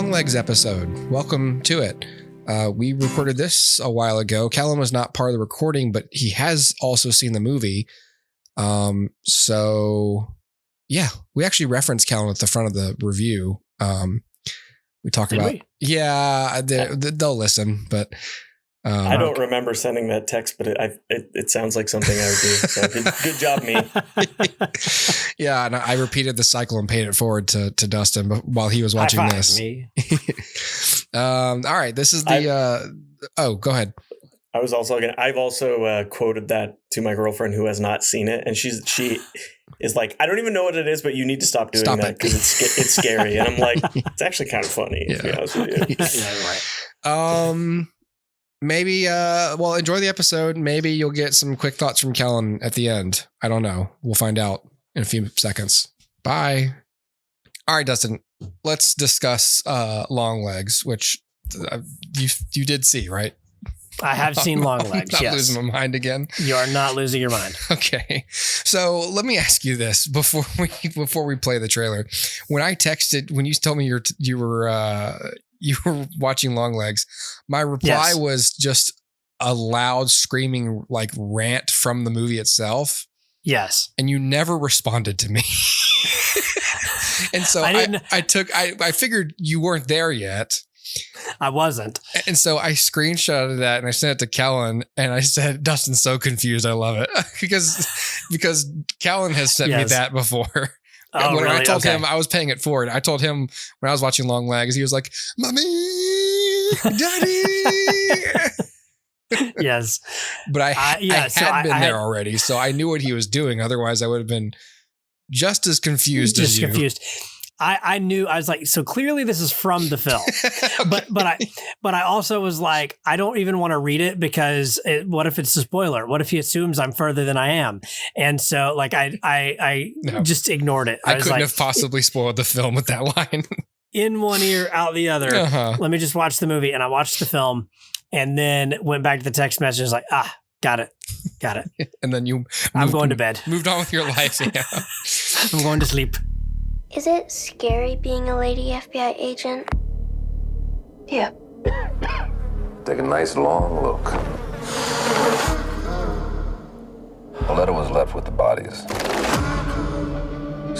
Longlegs episode. Welcome to it. We recorded this a while ago. Callum was not part of the recording, but he has also seen the movie. So yeah, we actually referenced Callum at the front of the review. We talked about, yeah, they'll listen, but I don't remember sending that text, but it sounds like something I would do. So good job, me. Yeah, and I repeated the cycle and paid it forward to Dustin while he was watching this. Me. All right, this is the. Go ahead. I've also quoted that to my girlfriend who has not seen it, and she is like, I don't even know what it is, but you need to stop doing that because it's scary. And I'm like, it's actually kind of funny. To be honest with you. Yeah, right. Maybe, enjoy the episode. Maybe you'll get some quick thoughts from Kellen at the end. I don't know. We'll find out in a few seconds. Bye. All right, Dustin, let's discuss Longlegs, which you did see, right? I have seen Longlegs, yes. Not losing my mind again. You are not losing your mind. Okay. So let me ask you this before we play the trailer. When you told me you were watching Longlegs, my reply was just a loud screaming like rant from the movie itself. Yes. And you never responded to me. And so I figured you weren't there yet. I wasn't. And so I screenshotted that and I sent it to Kellen and I said, Dustin's so confused. I love it. because Kellen has sent me that before. Oh, when really? I told him I was paying it forward, I told him when I was watching Longlegs, he was like, Mommy, Daddy. Yes. But I had been there already, so I knew what he was doing. Otherwise, I would have been just as confused as you. I knew. I was like, so clearly this is from the film. Okay. But I also was like, I don't even want to read it because what if it's a spoiler? What if he assumes I'm further than I am? And so like I just ignored it. I couldn't have possibly spoiled the film with that line. In one ear, out the other. Let me just watch the movie. And I watched the film and then went back to the text message and was like, got it. And then I'm going to bed. Moved on with your life. Yeah. I'm going to sleep. Is it scary being a lady FBI agent? Yeah. Take a nice long look. A letter was left with the bodies.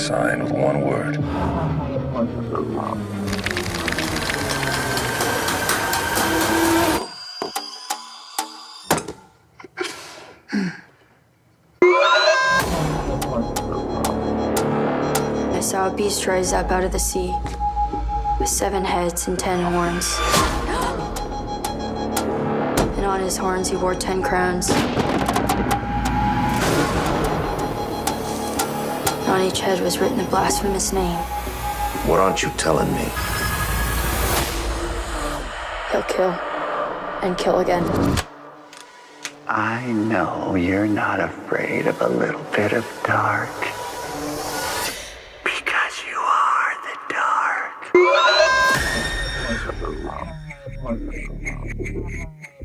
Signed with one word. I saw a beast rise up out of the sea with 7 heads and 10 horns. And on his horns he wore 10 crowns. And on each head was written a blasphemous name. What aren't you telling me? He'll kill and kill again. I know you're not afraid of a little bit of dark. Because you are the dark.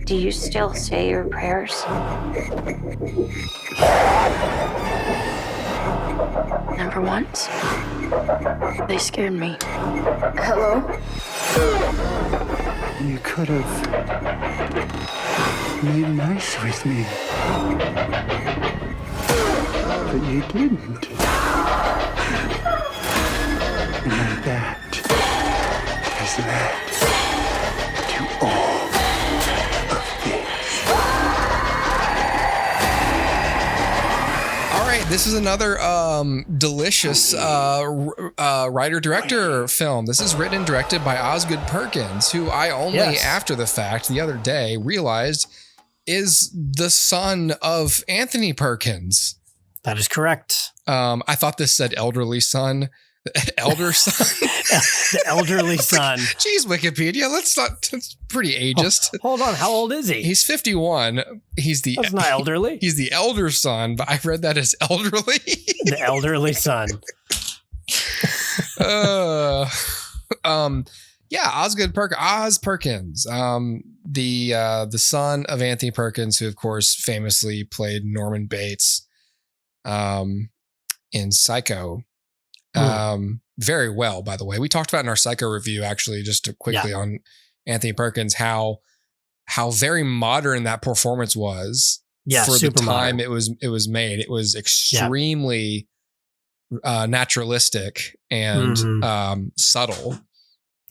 Do you still say your prayers? Never once. They scared me. Hello? You could have made nice with me. But you didn't. And that has led to all of this. All right, this is another delicious writer-director film. This is written and directed by Osgood Perkins, who I only after the fact the other day realized is the son of Anthony Perkins. That is correct. I thought this said elderly son. Elder son. The elderly son. Jeez, Wikipedia. That's pretty ageist. Hold on. How old is he? He's 51. That's not elderly. He's the elder son, but I read that as elderly. The elderly son. Osgood Perkins. The son of Anthony Perkins, who of course famously played Norman Bates in Psycho. very well, by the way. We talked about in our Psycho review, actually, just to quickly on Anthony Perkins, how very modern that performance was for the time modern. it was made. It was extremely naturalistic and subtle.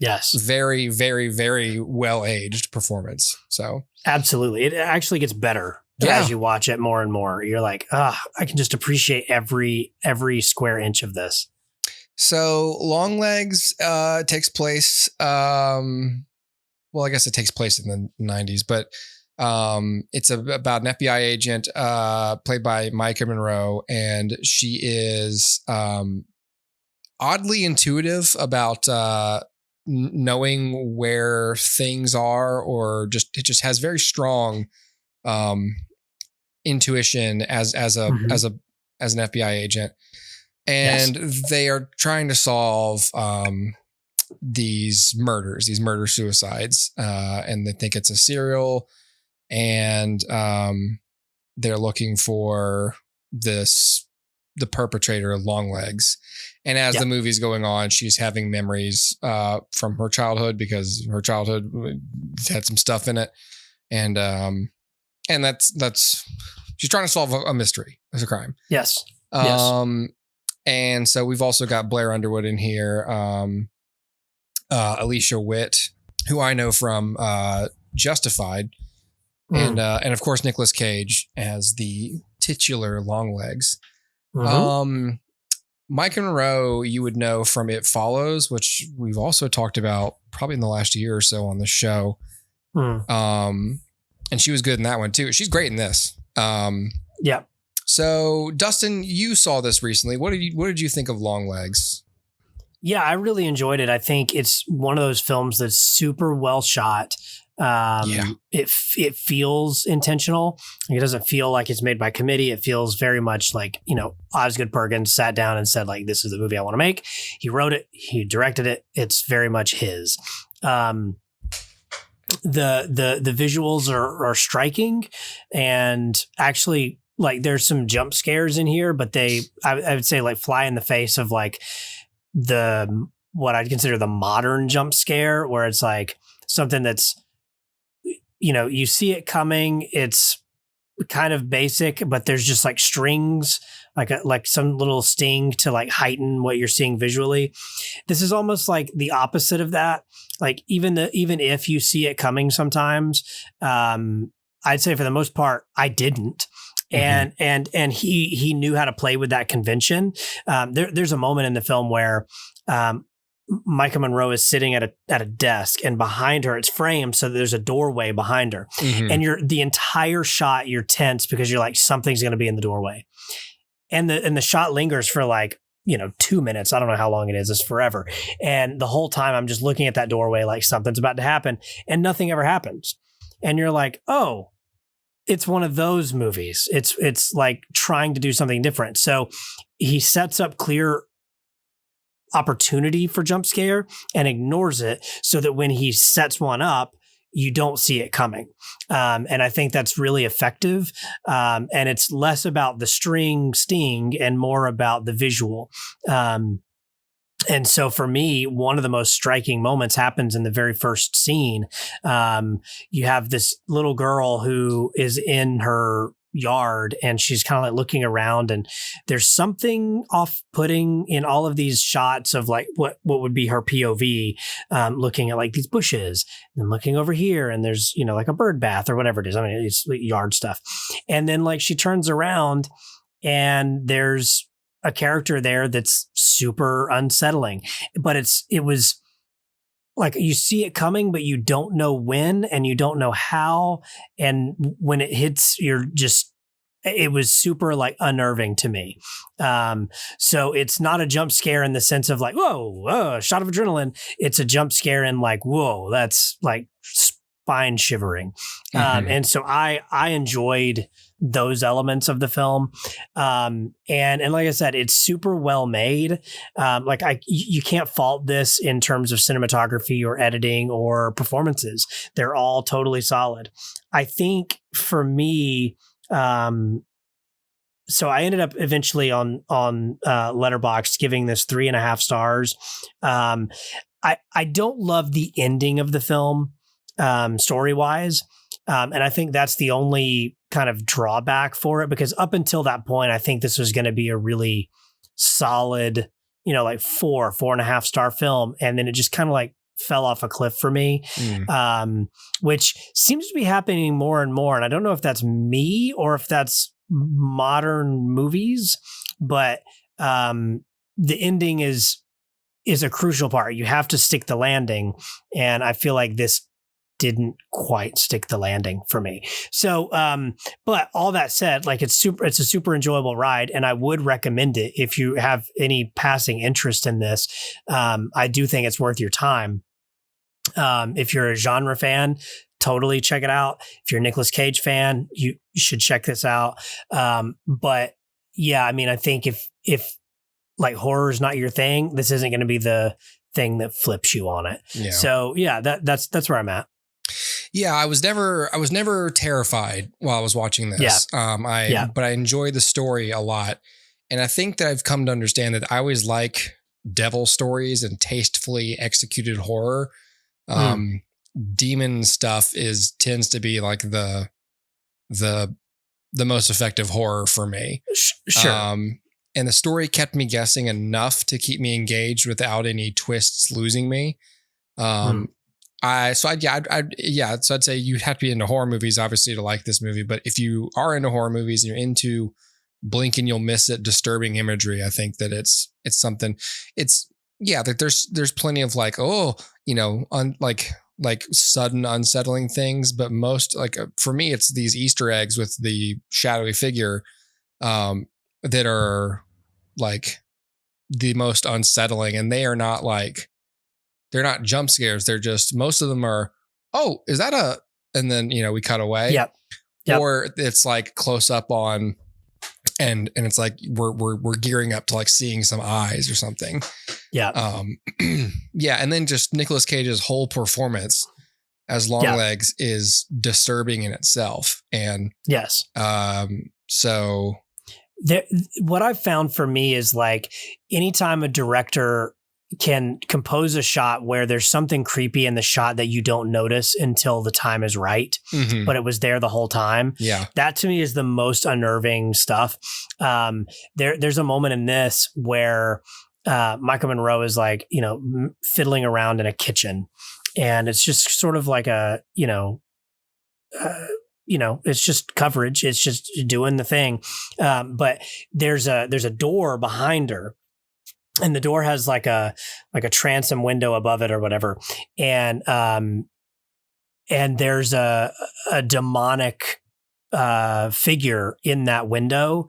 Yes. Very, very, very well aged performance. So absolutely. It actually gets better as you watch it more and more. You're like, I can just appreciate every square inch of this. So Longlegs takes place. Well, I guess it takes place in the 90s, but it's about an FBI agent played by Micah Monroe, and she is oddly intuitive about knowing where things are, or it just has very strong intuition as an FBI agent, and they are trying to solve these murder suicides, and they think it's a serial, and they're looking for the perpetrator, Longlegs. And as the movie's going on, she's having memories from her childhood, because her childhood had some stuff in it, and that's she's trying to solve a mystery. It's a crime. Yes. And so we've also got Blair Underwood in here, Alicia Witt, who I know from Justified, and of course Nicolas Cage as the titular Longlegs. Mike Monroe, you would know from It Follows, which we've also talked about probably in the last year or so on the show. And she was good in that one too. She's great in this. So Dustin, you saw this recently. What did you think of Longlegs? Yeah, I really enjoyed it. I think it's one of those films that's super well shot. It feels intentional. It doesn't feel like it's made by committee. It feels very much like, Osgood Perkins sat down and said, like, this is the movie I want to make. He wrote it. He directed it. It's very much his. The visuals are striking, and actually, like, there's some jump scares in here, but I would say, like, fly in the face of, like, what I'd consider the modern jump scare, where it's like something that's, you see it coming. It's kind of basic, but there's just like strings, like some little sting to like heighten what you're seeing visually. This is almost like the opposite of that. Like even if you see it coming sometimes, I'd say for the most part, I didn't. And he knew how to play with that convention. There's a moment in the film where Micah Monroe is sitting at a desk, and behind her it's framed so there's a doorway behind her, and the entire shot you're tense because you're like, something's going to be in the doorway, and the shot lingers for like 2 minutes. I don't know how long it is. It's forever, and the whole time I'm just looking at that doorway like something's about to happen, and nothing ever happens, and you're like, oh. It's one of those movies. It's like trying to do something different. So he sets up clear opportunity for jump scare and ignores it, so that when he sets one up, you don't see it coming. And I think that's really effective. And it's less about the sting and more about the visual. And so for me, one of the most striking moments happens in the very first scene. You have this little girl who is in her yard, and she's kind of like looking around, and there's something off-putting in all of these shots of like what would be her POV, looking at like these bushes and looking over here, and there's like a bird bath or whatever it is. I mean, it's yard stuff. And then like she turns around, and there's a character there that's super unsettling, but it was like, you see it coming, but you don't know when, and you don't know how. And when it hits, it was super like unnerving to me. So it's not a jump scare in the sense of like, whoa, a shot of adrenaline. It's a jump scare in like, whoa, that's like spine shivering. And so I enjoyed those elements of the film. And like I said, it's super well made. You can't fault this in terms of cinematography or editing or performances. They're all totally solid. I think for me, so I ended up eventually on Letterboxd giving this 3.5 stars. I don't love the ending of the film, story wise. And I think that's the only kind of drawback for it, because up until that point, I think this was going to be a really solid, like 4.5 star film. And then it just kind of like fell off a cliff for me, which seems to be happening more and more. And I don't know if that's me or if that's modern movies, but the ending is a crucial part. You have to stick the landing. And I feel like this didn't quite stick the landing for me. So, but all that said, like it's a super enjoyable ride, and I would recommend it if you have any passing interest in this. I do think it's worth your time. If you're a genre fan, totally check it out. If you're a Nicolas Cage fan, you should check this out. But yeah, I mean, I think if like horror is not your thing, this isn't going to be the thing that flips you on it. Yeah. So yeah, that's where I'm at. Yeah, I was never terrified while I was watching this. Yeah. But I enjoy the story a lot. And I think that I've come to understand that I always like devil stories and tastefully executed horror. Demon stuff tends to be like the most effective horror for me. Sure. And the story kept me guessing enough to keep me engaged without any twists losing me. So I'd say you'd have to be into horror movies, obviously, to like this movie. But if you are into horror movies and you're into blink and you'll miss it, disturbing imagery, I think that it's something. That there's plenty of like, like sudden unsettling things, but most for me, it's these Easter eggs with the shadowy figure that are like the most unsettling, and they are not like. They're not jump scares. They're just, most of them are, oh, is that and then, we cut away. Yep. Or it's like close up on, and it's like, we're gearing up to like seeing some eyes or something. Yeah. Yeah. And then just Nicolas Cage's whole performance as Longlegs is disturbing in itself. And yes. So what I've found for me is like anytime a director can compose a shot where there's something creepy in the shot that you don't notice until the time is right, but it was there the whole time. Yeah. That to me is the most unnerving stuff. There's a moment in this where Michael Monroe is like, fiddling around in a kitchen, and it's just sort of like it's just coverage. It's just doing the thing. But there's a door behind her. And the door has like a transom window above it or whatever. And there's a demonic figure in that window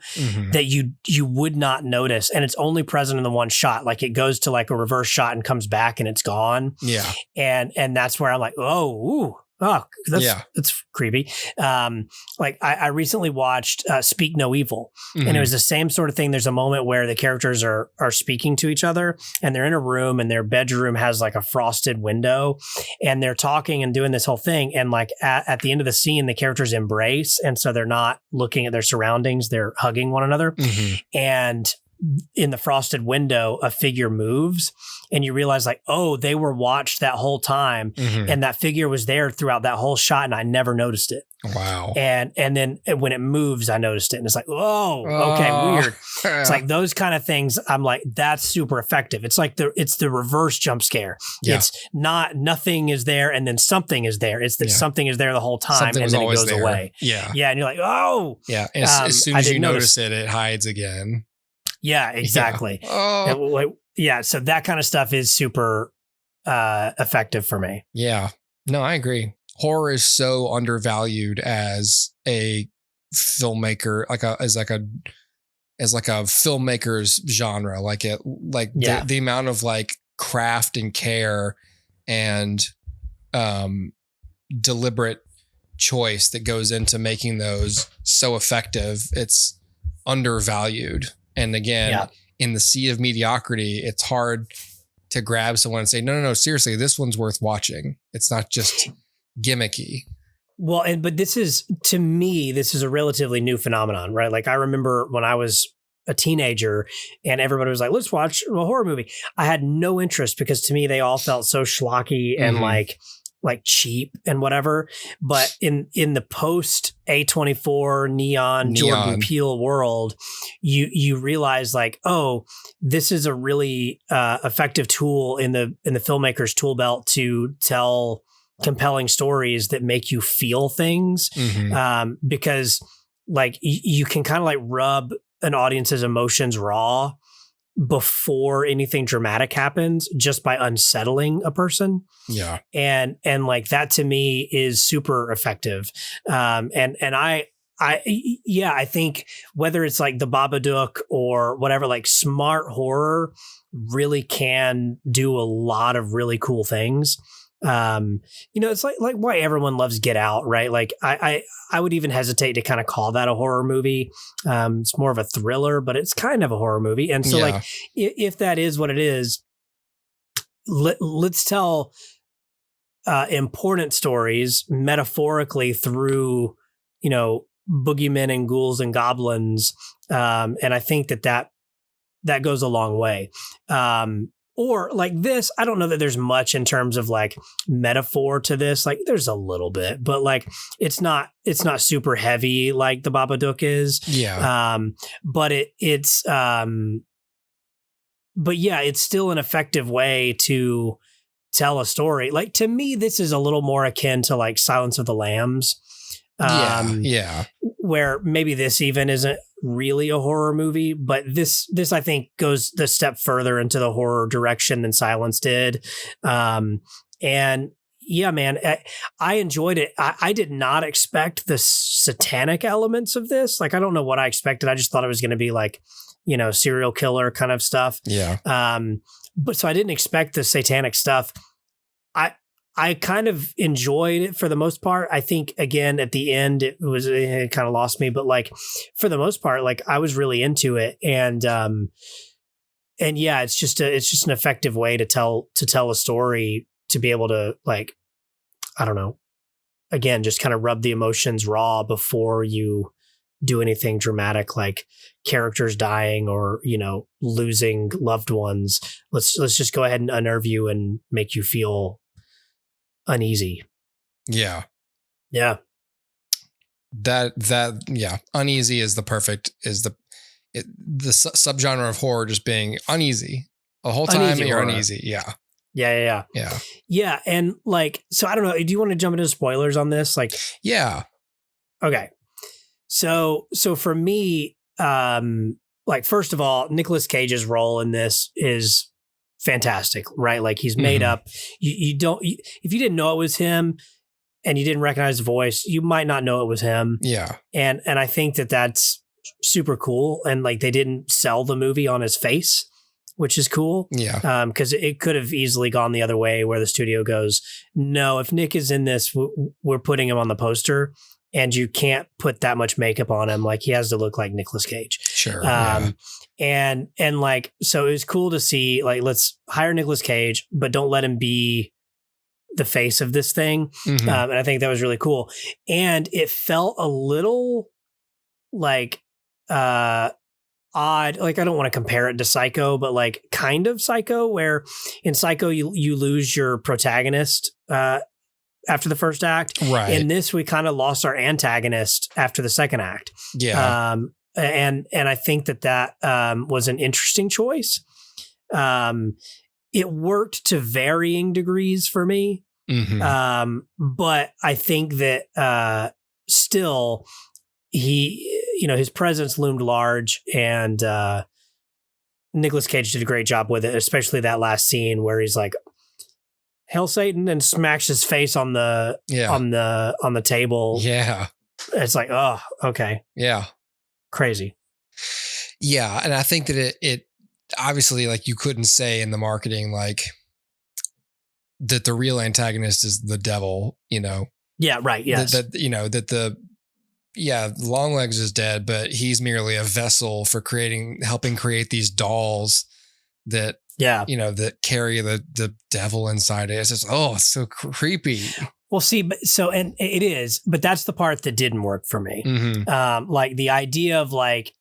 that you would not notice. And it's only present in the one shot. Like it goes to like a reverse shot and comes back and it's gone. Yeah. And that's where I'm like, that's creepy. I recently watched Speak No Evil, and it was the same sort of thing. There's a moment where the characters are speaking to each other, and they're in a room, and their bedroom has like a frosted window, and they're talking and doing this whole thing. And like at the end of the scene, the characters embrace, and so they're not looking at their surroundings; they're hugging one another. And in the frosted window, a figure moves, and you realize like, oh, they were watched that whole time, and that figure was there throughout that whole shot, and I never noticed it. Wow. And then when it moves, I noticed it, and it's like, oh, okay, weird. It's like those kind of things. I'm like, that's super effective. It's like it's the reverse jump scare. Yeah. It's not nothing is there and then something is there. It's that something is there the whole time, something and then it goes there. Away. Yeah. Yeah, and you're like, oh. Yeah. As soon as you notice it hides again. Yeah, exactly. Yeah. Yeah, so that kind of stuff is super effective for me. Yeah. No, I agree. Horror is so undervalued as a filmmaker, as a filmmaker's genre. The amount of like craft and care and deliberate choice that goes into making those so effective, it's undervalued. And again, in the sea of mediocrity, it's hard to grab someone and say, no, seriously, this one's worth watching. It's not just gimmicky. Well, but this is, to me, this is a relatively new phenomenon, right? Like I remember when I was a teenager and everybody was like, let's watch a horror movie. I had no interest because to me, they all felt so schlocky and like cheap and whatever. But in the post A24 neon Jordan Peele world, you realize like, oh, this is a really effective tool in the filmmaker's tool belt to tell compelling stories that make you feel things. Because like you can kind of like rub an audience's emotions raw before anything dramatic happens just by unsettling a person. Yeah. And like that to me is super effective. And I think whether it's like the Babadook or whatever, like smart horror really can do a lot of really cool things. It's like why everyone loves Get Out, right? Like I would even hesitate to kind of call that a horror movie. It's more of a thriller, but it's kind of a horror movie. And so like, if that is what it is, let's tell important stories metaphorically through, boogeymen and ghouls and goblins. And I think that goes a long way. Or like this, I don't know that there's much in terms of like metaphor to this. Like there's a little bit, but like it's not super heavy like the Babadook is. Yeah. But it's still an effective way to tell a story. Like to me, this is a little more akin to like Silence of the Lambs. Where maybe this even isn't really a horror movie, but this I think goes the step further into the horror direction than Silence did. And yeah, man, I enjoyed it. I did not expect the satanic elements of this. Like, I don't know what I expected. I just thought it was going to be like, serial killer kind of stuff. Yeah. But so I didn't expect the satanic stuff. I kind of enjoyed it for the most part. I think again at the end it kind of lost me, but like for the most part, like I was really into it, and yeah, it's just an effective way to tell a story, to be able to like, I don't know, again, just kind of rub the emotions raw before you do anything dramatic, like characters dying or losing loved ones. Let's just go ahead and unnerve you and make you feel uneasy. Yeah. Uneasy is the perfect, the subgenre of horror, just being uneasy the whole time. Uneasy you're horror. Uneasy. Yeah. And like, so I don't know. Do you want to jump into spoilers on this? Like, yeah. Okay. So for me, like, first of all, Nicolas Cage's role in this is fantastic, right? Like he's made up. You don't, if you didn't know it was him and you didn't recognize the voice, you might not know it was him. Yeah. And I think that's super cool. And like they didn't sell the movie on his face, which is cool. Yeah. Because it could have easily gone the other way where the studio goes, no, if Nick is in this, we're putting him on the poster. And you can't put that much makeup on him. Like he has to look like Nicolas Cage. Sure. And like, so it was cool to see, like, let's hire Nicolas Cage, but don't let him be the face of this thing. And I think that was really cool. And it felt a little like odd. Like, I don't want to compare it to Psycho, but like kind of Psycho, where in Psycho, you lose your protagonist, after the first act. Right. In this, we kind of lost our antagonist after the second act. Yeah. And I think that was an interesting choice. It worked to varying degrees for me. But I think that still his presence loomed large, and Nicolas Cage did a great job with it, especially that last scene where he's like, "Hail Satan," and smacks his face on the table. Yeah. It's like, oh, okay. Yeah. Crazy. Yeah. And I think that it obviously, like, you couldn't say in the marketing, like, that the real antagonist is the devil, Yeah, right. Yes. Longlegs is dead, but he's merely a vessel for helping create these dolls that Yeah. that carry the devil inside it. It's just, it's so creepy. Well, see, and it is, but that's the part that didn't work for me. Mm-hmm. Like the idea of like,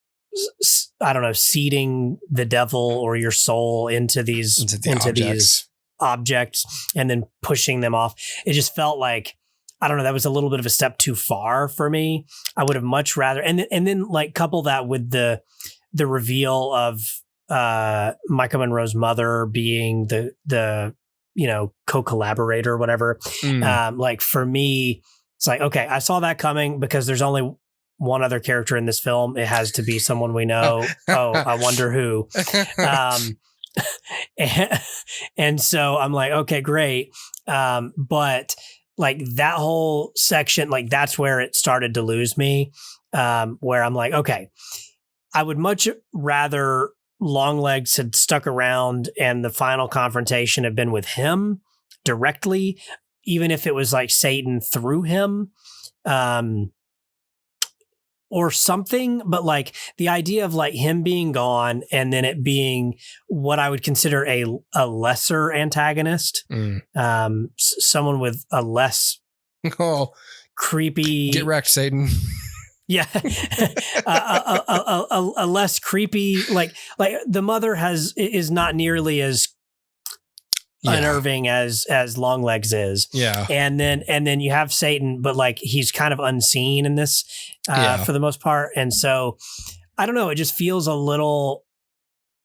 I don't know, seeding the devil or your soul into these objects and then pushing them off. It just felt like, I don't know, that was a little bit of a step too far for me. I would have much rather, and then like couple that with the reveal of Micah Monroe's mother being the co-collaborator or whatever. Like for me, it's like, okay, I saw that coming because there's only one other character in this film. It has to be someone we know. I wonder who. And so I'm like, okay, great. But like that whole section, like that's where it started to lose me. Where I'm like, okay, I would much rather Longlegs had stuck around and the final confrontation had been with him directly, even if it was like Satan through him. Or something, but like the idea of like him being gone and then it being what I would consider a lesser antagonist, someone with a less creepy. Get wrecked, Satan. Yeah, a less creepy, like the mother is not nearly as unnerving as Longlegs is. Yeah. And then you have Satan, but like he's kind of unseen in this for the most part. And so I don't know, it just feels a little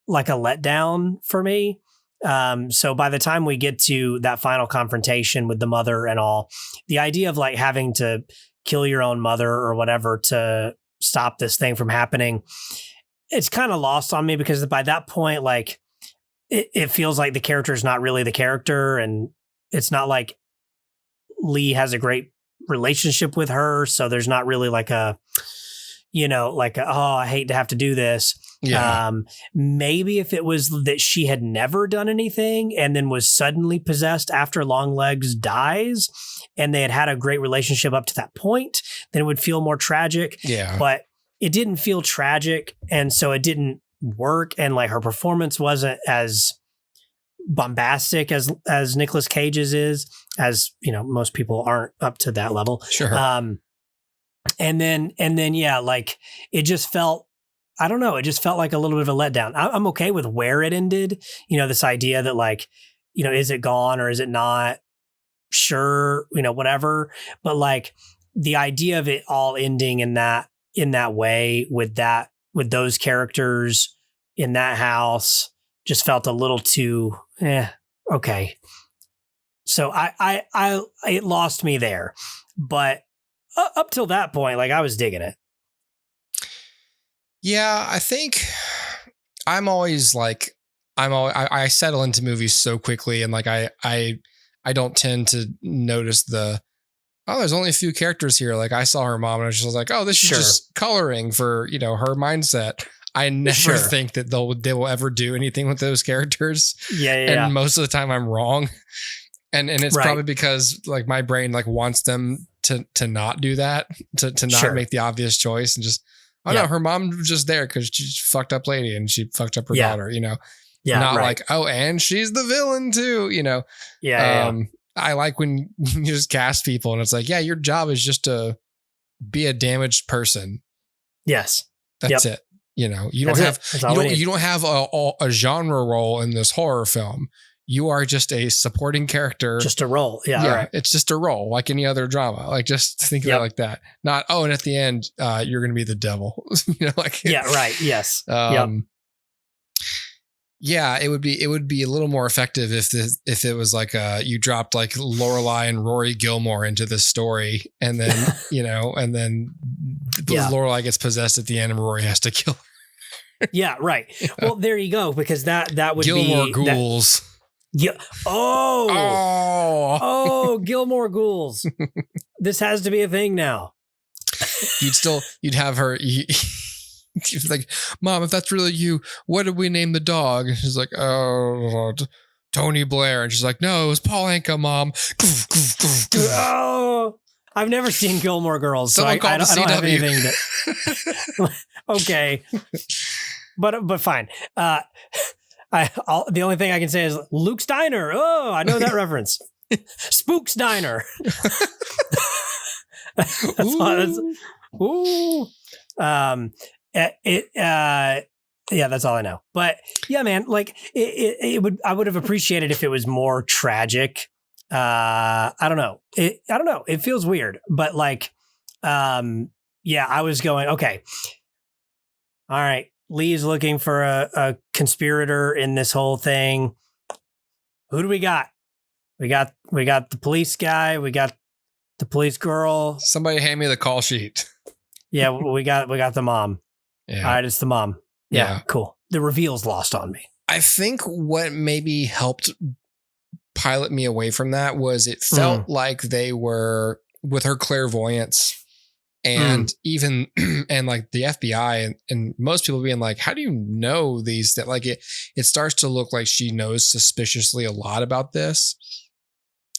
like a letdown for me. So by the time we get to that final confrontation with the mother and all, the idea of like having to kill your own mother or whatever to stop this thing from happening, it's kind of lost on me because by that point, like, it feels like the character is not really the character, and it's not like Lee has a great relationship with her. So there's not really like I hate to have to do this. Yeah. Maybe if it was that she had never done anything and then was suddenly possessed after Longlegs dies and they had a great relationship up to that point, then it would feel more tragic. Yeah. But it didn't feel tragic. And so it didn't work, and like her performance wasn't as bombastic as Nicolas Cage's is, as most people aren't up to that level. Sure. And then yeah, like it just felt, I don't know, it just felt like a little bit of a letdown. I'm okay with where it ended, this idea that like, is it gone or is it not? Sure, whatever. But like the idea of it all ending in that way with those characters in that house just felt a little too, okay. So it lost me there, but up till that point, like I was digging it. Yeah, I think I'm always like, I settle into movies so quickly, and like I don't tend to notice there's only a few characters here. Like I saw her mom and I was just like, oh, this is just coloring for, her mindset. I never think that they will ever do anything with those characters. Yeah. And most of the time I'm wrong. And it's probably because like my brain like wants them to not do that, to not make the obvious choice and just, no, her mom was just there because she's a fucked up lady and she fucked up her daughter, Yeah. Not like, oh, and she's the villain too, I like when you just cast people and it's like, yeah, your job is just to be a damaged person. Yes. That's it. You don't have a genre role in this horror film. You are just a supporting character. Just a role. Yeah. Right. It's just a role like any other drama. Like just think of it like that. Not, and at the end, you're going to be the devil. Yeah. Right. Yes. Yeah, it would be a little more effective if it was like you dropped like Lorelai and Rory Gilmore into this story, and then and then Lorelai gets possessed at the end and Rory has to kill her. Yeah, right. Well, there you go, because that would Gilmore be Ghouls. Gilmore Ghouls. This has to be a thing now. You'd have her. She's like, Mom, if that's really you, what did we name the dog? And she's like, oh, Tony Blair. And she's like, no, it was Paul Anka, Mom. Oh, I've never seen Gilmore Girls, so I don't have anything to... Okay. But fine. The only thing I can say is Luke's Diner. Oh, I know that reference. Spook's Diner. Ooh. Yeah, that's all I know. But yeah, man, like I would have appreciated if it was more tragic. I don't know. It feels weird, but like, yeah, I was going, okay. All right. Lee's looking for a conspirator in this whole thing. Who do we got? We got the police guy. We got the police girl. Somebody hand me the call sheet. Yeah, we got the mom. Yeah. All right, it's the mom. Yeah, cool. The reveal's lost on me. I think what maybe helped pilot me away from that was it felt like they were, with her clairvoyance and even, and like the FBI and most people being like, how do you know these, that like it starts to look like she knows suspiciously a lot about this.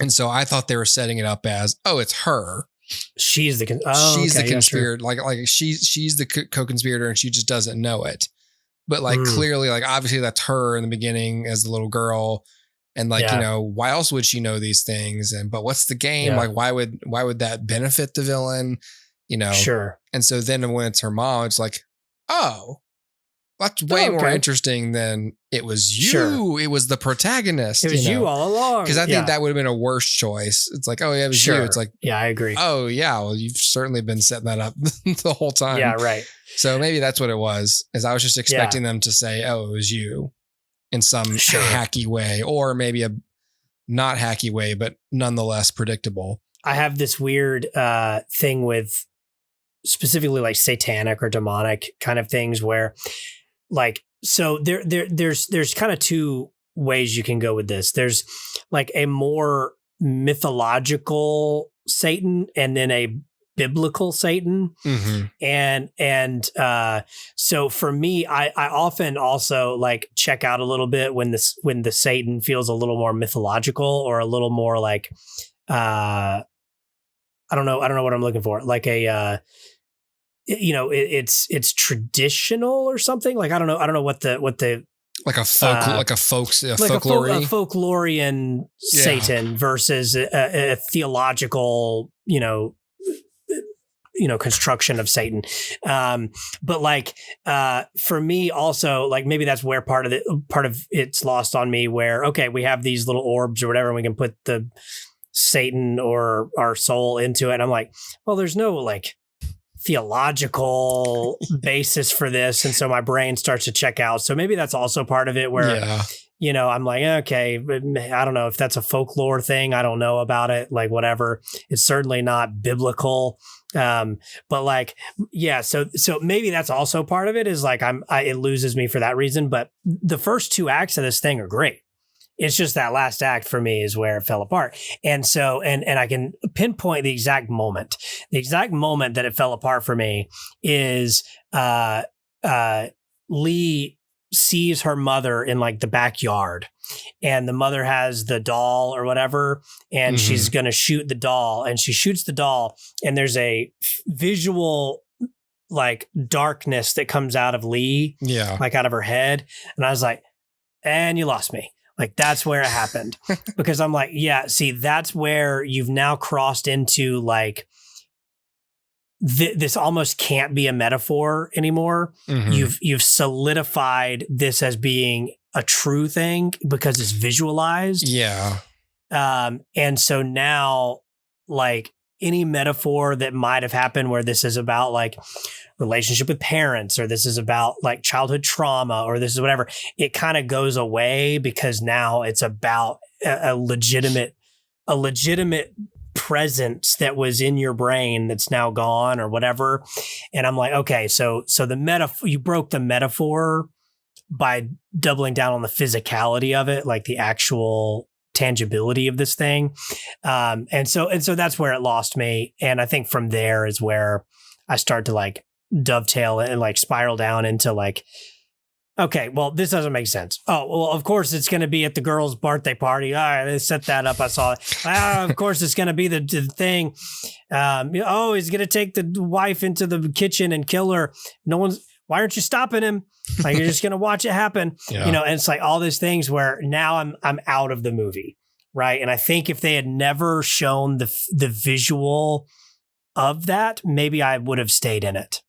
And so I thought they were setting it up as, oh, it's her. She's the conspirator. Like she's the co-conspirator and she just doesn't know it. But like clearly, like obviously that's her in the beginning as the little girl. And like, you know, why else would she know these things? But what's the game? Yeah. Like, why would that benefit the villain? You know? Sure. And so then when it's her mom, it's like, oh, that's way more interesting than it was you. Sure. It was the protagonist. It was you all along. Because I think that would have been a worse choice. It's like, oh yeah, it was you. It's like, yeah, I agree. Oh yeah, well you've certainly been setting that up the whole time. Yeah, right. So maybe that's what it was. Is I was just expecting them to say, oh, it was you in some hacky way, or maybe a not hacky way, but nonetheless predictable. I have this weird thing with specifically like satanic or demonic kind of things where like, so there's kind of two ways you can go with this. There's like a more mythological Satan and then a biblical Satan. And so for me, I often also like check out a little bit when the Satan feels a little more mythological or a little more like, I don't know what I'm looking for. Like a, you know, it's traditional or something. Like, I don't know what the like a folk, like a folklorian Satan versus a theological, you know, construction of Satan. But like, for me also, like maybe that's where part of it's lost on me where, okay, we have these little orbs or whatever, and we can put the Satan or our soul into it. And I'm like, well, there's no like theological basis for this. And so my brain starts to check out. So maybe that's also part of it where, you know, I'm like, okay, I don't know if that's a folklore thing. I don't know about it. Like whatever. It's certainly not biblical. But like, yeah. So maybe that's also part of it is like, it loses me for that reason. But the first two acts of this thing are great. It's just that last act for me is where it fell apart. And so, and I can pinpoint the exact moment. The exact moment that it fell apart for me is Lee sees her mother in like the backyard, and the mother has the doll or whatever, and she's going to shoot the doll, and she shoots the doll, and there's a visual like darkness that comes out of Lee, like out of her head. And I was like, and you lost me. Like, that's where it happened. Because I'm like, yeah, see, that's where you've now crossed into like, this almost can't be a metaphor anymore. You've solidified this as being a true thing because it's visualized. Yeah. And so now, like, any metaphor that might have happened where this is about like relationship with parents, or this is about like childhood trauma, or this is whatever, it kind of goes away because now it's about a legitimate presence that was in your brain that's now gone or whatever. And I'm like, okay, so the metaphor, you broke the metaphor by doubling down on the physicality of it, like the actual tangibility of this thing. And so that's where it lost me. And I think from there is where I start to like dovetail and like spiral down into like, okay, well, this doesn't make sense. Oh, well, of course it's going to be at the girl's birthday party. All right, they set that up. I saw it. Of course it's going to be the thing. He's going to take the wife into the kitchen and kill her. why aren't you stopping him? Like, you're just going to watch it happen. Yeah. You know, and it's like all these things where now I'm out of the movie. Right. And I think if they had never shown the visual of that, maybe I would have stayed in it.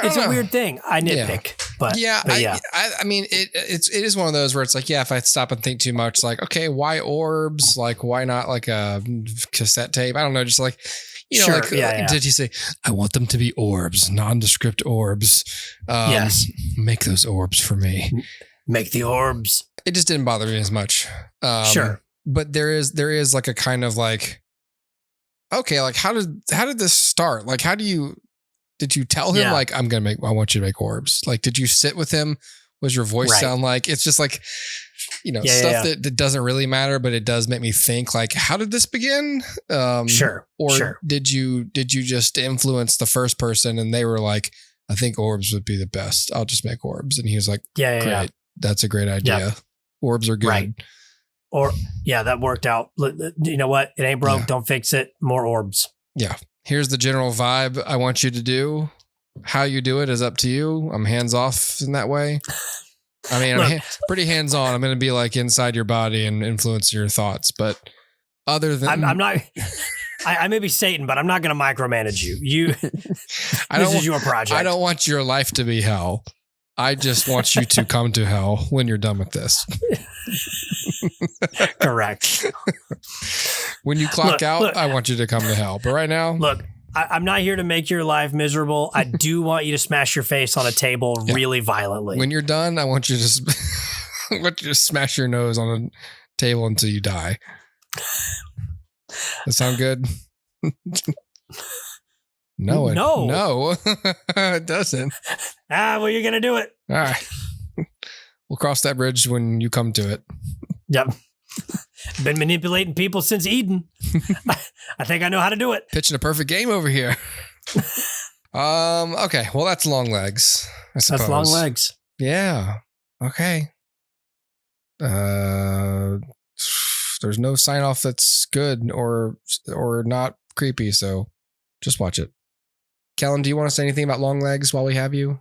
It's a weird thing. I nitpick, but yeah. I mean, it is one of those where it's like, yeah, if I stop and think too much, like, okay, why orbs? Like, why not like a cassette tape? I don't know. Just like, you know, sure, did you say, I want them to be orbs, nondescript orbs? Yes. Make those orbs for me. Make the orbs. It just didn't bother me as much. Sure. But there is like a kind of like, okay, like how did this start? Like, did you tell him like, I want you to make orbs? Like, did you sit with him? Was your voice sound like? It's just like, you know, stuff that doesn't really matter, but it does make me think like, how did this begin? Sure. Or did you just influence the first person and they were like, I think orbs would be the best. I'll just make orbs. And he was like, great. That's a great idea. Yep. Orbs are good. Right. Or that worked out. You know what? It ain't broke. Yeah. Don't fix it. More orbs. Yeah. Here's the general vibe I want you to do. How you do it is up to you. I'm hands off in that way. I mean, I'm pretty hands on. I'm going to be like inside your body and influence your thoughts. But other than I'm not, I may be Satan, but I'm not going to micromanage you. This is your project. I don't want your life to be hell. I just want you to come to hell when you're done with this. Correct. When you clock out, I want you to come to hell. But right now, look, I'm not here to make your life miserable. I do want you to smash your face on a table really violently. When you're done, I want you to smash your nose on a table until you die. That sound good? No, it doesn't. Well, you're going to do it. All right. We'll cross that bridge when you come to it. Yep. Been manipulating people since Eden. I think I know how to do it. Pitching a perfect game over here. Okay. Well, that's Longlegs, I suppose. That's Longlegs. Yeah. Okay. There's no sign off that's good or not creepy, so just watch it. Kellen, do you want to say anything about Longlegs while we have you?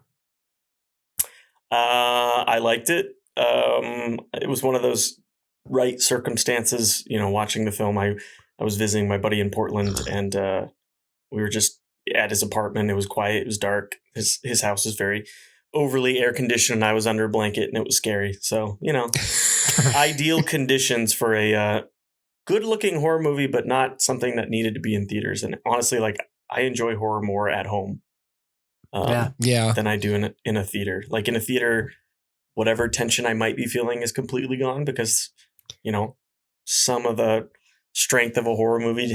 I liked it. It was one of those right circumstances, you know, watching the film. I was visiting my buddy in Portland and we were just at his apartment. It was quiet. It was dark. His house is very overly air conditioned. I was under a blanket and it was scary. So, you know, ideal conditions for a good looking horror movie, but not something that needed to be in theaters. And honestly, like, I enjoy horror more at home than I do in a theater. Like in a theater, whatever tension I might be feeling is completely gone because, you know, some of the strength of a horror movie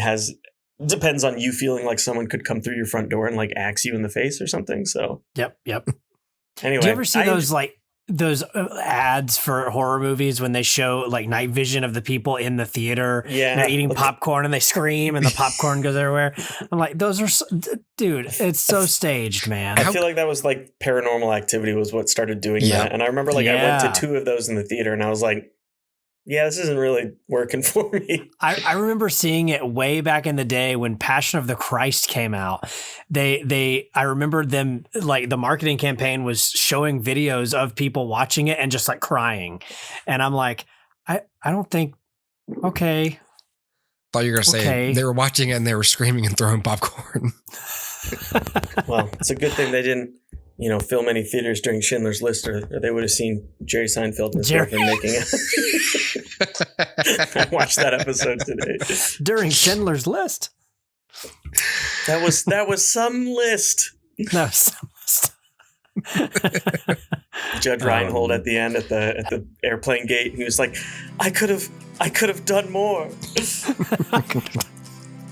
depends on you feeling like someone could come through your front door and like axe you in the face or something. So Yep. Anyway, do you ever see those ads for horror movies when they show like night vision of the people in the theater? Yeah, they're eating popcorn and they scream and the popcorn goes everywhere. I'm like, those are, dude, it's so staged, man. I feel like that was like Paranormal Activity was what started doing that. And I remember I went to 2 of those in the theater and I was like, yeah, this isn't really working for me. I remember seeing it way back in the day when Passion of the Christ came out. I remember them, like the marketing campaign was showing videos of people watching it and just like crying. And I'm like, I don't think, okay. Thought you were going to say they were watching it and they were screaming and throwing popcorn. Well, it's a good thing they didn't, you know, film any theaters during Schindler's List or they would have seen Jerry Seinfeld and his girlfriend making it. I watched that episode today. During Schindler's List? That was some list. No, some list. Judge Reinhold at the end at the airplane gate, he was like, I could have done more.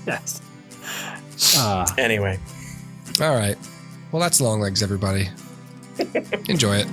Yes. Anyway. All right. Well, that's Longlegs, everybody. Enjoy it.